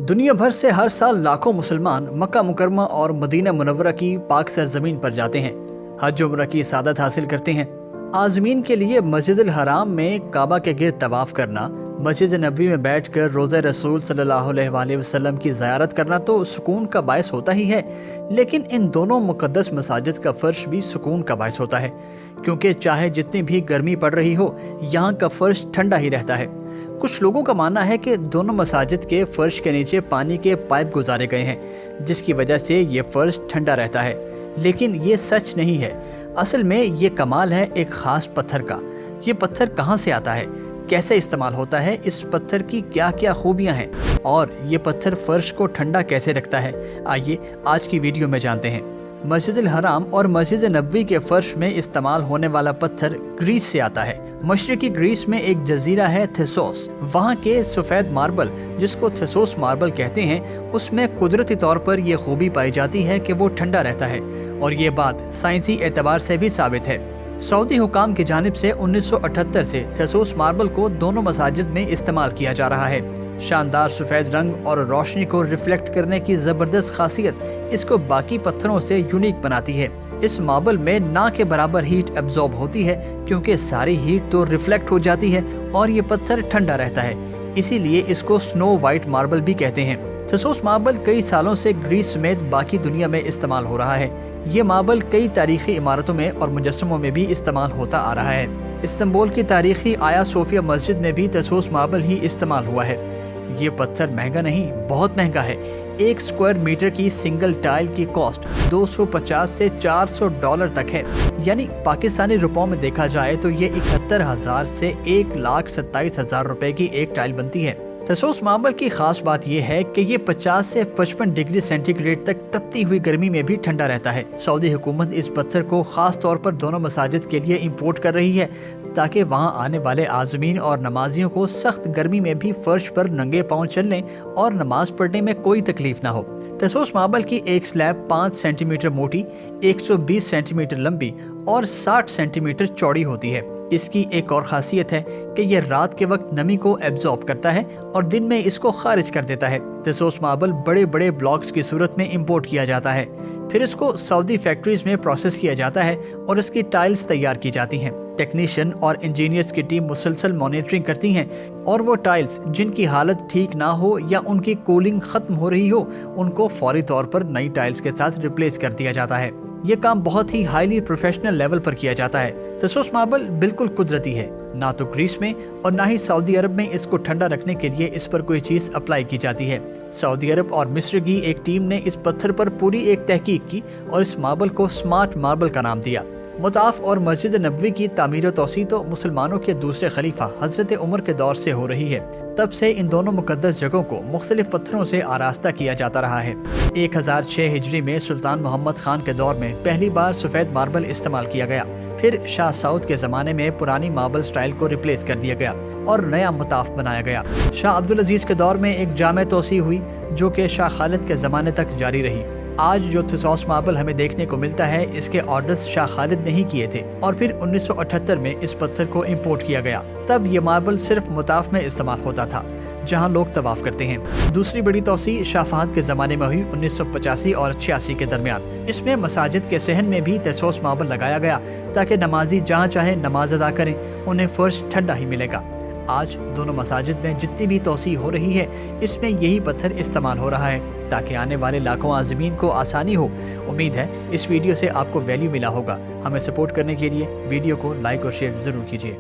दुनिया भर से हर साल लाखों मुसलमान मक्का मुकरमा और मदीना मुनव्वरा की पाक सरजमीन पर जाते हैं, हज उम्रा की सादत हासिल करते हैं। आज़मीन के लिए मस्जिदुल हराम में काबा के गिर्द तवाफ़ करना, मस्जिद नबी में बैठकर रोज़ा रसूल सल्लल्लाहु अलैहि वसल्लम की ज़ियारत करना तो सुकून का बायस होता ही है, लेकिन इन दोनों मुक़द्दस मसाजिद का फ़र्श भी सुकून का बायस होता है, क्योंकि चाहे जितनी भी गर्मी पड़ रही हो, यहाँ का फ़र्श ठंडा ही रहता है। कुछ लोगों का मानना है कि दोनों मसाजिद के फ़र्श के नीचे पानी के पाइप गुजारे गए हैं, जिसकी वजह से ये फ़र्श ठंडा रहता है, लेकिन ये सच नहीं है। असल में ये कमाल है एक ख़ास पत्थर का। ये पत्थर कहाँ से आता है, कैसे इस्तेमाल होता है, इस पत्थर की क्या क्या खूबियाँ हैं और ये पत्थर फ़र्श को ठंडा कैसे रखता है, आइए आज की वीडियो में जानते हैं। मस्जिदुल हराम और मस्जिद नबवी के फर्श में इस्तेमाल होने वाला पत्थर ग्रीस से आता है। मशरकी ग्रीस में एक जजीरा है थेसोस। वहाँ के सफ़ेद मार्बल, जिसको थेसोस मार्बल कहते हैं, उसमें कुदरती तौर पर यह खूबी पाई जाती है कि वो ठंडा रहता है, और ये बात साइंसी एतबार से भी साबित है। सऊदी हुकाम की जानिब से 1978 से थेसोस मार्बल को दोनों मसाजिद में इस्तेमाल किया जा रहा है। शानदार सफ़ेद रंग और रोशनी को रिफ्लेक्ट करने की ज़बरदस्त खासियत इसको बाकी पत्थरों से यूनिक बनाती है। इस मार्बल में ना के बराबर हीट एब्जॉर्ब होती है, क्योंकि सारी हीट तो रिफ्लेक्ट हो जाती है और ये पत्थर ठंडा रहता है, इसीलिए इसको स्नो वाइट मार्बल भी कहते हैं। थेसोस मार्बल कई सालों से ग्रीस समेत बाकी दुनिया में इस्तेमाल हो रहा है। ये मार्बल कई तारीखी इमारतों में और मुजस्समों में भी इस्तेमाल होता आ रहा है। इस्तांबुल की तारीखी आया सोफिया मस्जिद में भी थेसोस मार्बल ही इस्तेमाल हुआ है। ये पत्थर महंगा नहीं, बहुत महंगा है। 1 स्क्वायर मीटर की सिंगल टाइल की कॉस्ट 250 से $400 तक है, यानी पाकिस्तानी रुपयों में देखा जाए तो ये 71,000 से 1,27,000 रुपए की एक टाइल बनती है। थेसोस मार्बल की खास बात यह है कि ये 50 से 55 डिग्री सेंटीग्रेड तक तपती हुई गर्मी में भी ठंडा रहता है। सऊदी हुकूमत इस पत्थर को खास तौर पर दोनों मसाजिद के लिए इंपोर्ट कर रही है, ताकि वहां आने वाले आज़मीन और नमाजियों को सख्त गर्मी में भी फर्श पर नंगे पांव चलने और नमाज पढ़ने में कोई तकलीफ ना हो। थेसोस मार्बल की एक स्लैब 5 सेंटीमीटर मोटी, 120 सेंटीमीटर लंबी और 60 सेंटीमीटर चौड़ी होती है। इसकी एक और खासियत है कि यह रात के वक्त नमी को एब्जॉर्ब करता है और दिन में इसको खारिज कर देता है। थेसोस मार्बल बड़े बड़े ब्लॉक्स की सूरत में इंपोर्ट किया जाता है, फिर इसको सऊदी फैक्ट्रीज में प्रोसेस किया जाता है और इसकी टाइल्स तैयार की जाती हैं। टेक्नीशियन और इंजीनियर्स की टीम मुसलसल मॉनिटरिंग करती हैं और वो टाइल्स जिनकी हालत ठीक ना हो या उनकी कूलिंग खत्म हो रही हो, उनको फौरी तौर पर नई टाइल्स के साथ रिप्लेस कर दिया जाता है। ये काम बहुत ही हाईली प्रोफेशनल लेवल पर किया जाता है। थेसोस मार्बल बिल्कुल कुदरती है, ना तो ग्रीस में और ना ही सऊदी अरब में इसको ठंडा रखने के लिए इस पर कोई चीज अप्लाई की जाती है। सऊदी अरब और मिस्र की एक टीम ने इस पत्थर पर पूरी एक तहकीक की और इस मार्बल को स्मार्ट मार्बल का नाम दिया। मुताफ और मस्जिद नबवी की तामीर व तौसी तो मुसलमानों के दूसरे खलीफा हजरत उमर के दौर से हो रही है। तब से इन दोनों मुकद्दस जगहों को मुख्तलिफ पत्थरों से आरास्ता किया जाता रहा है। 1006 हिजरी में सुल्तान मोहम्मद खान के दौर में पहली बार सफ़ेद मार्बल इस्तेमाल किया गया। फिर शाह सऊद के ज़माने में पुरानी मार्बल स्टाइल को रिप्लेस कर दिया गया और नया मुताफ बनाया गया। शाह अब्दुल अजीज के दौर में एक जामे तोसी हुई, जो कि शाह खालिद के ज़माने तक जारी रही। आज जो थेसोस मार्बल हमें देखने को मिलता है, इसके ऑर्डर्स शाह खालिद ने ही किए थे और फिर 1978 में इस पत्थर को इंपोर्ट किया गया। तब ये मार्बल सिर्फ मुताफ में इस्तेमाल होता था, जहां लोग तवाफ करते हैं। दूसरी बड़ी तौसी शाह फहद के ज़माने में हुई 1985 और 86 के दरमियान। इसमें मसाजिद के सहन में भी थेसोस मार्बल लगाया गया, ताकि नमाजी जहाँ चाहे नमाज अदा करें, उन्हें फर्श ठंडा ही मिलेगा। आज दोनों मसाजिद में जितनी भी तौसी हो रही है, इसमें यही पत्थर इस्तेमाल हो रहा है, ताकि आने वाले लाखों आज़मीन को आसानी हो। उम्मीद है इस वीडियो से आपको वैल्यू मिला होगा। हमें सपोर्ट करने के लिए वीडियो को लाइक और शेयर ज़रूर कीजिए।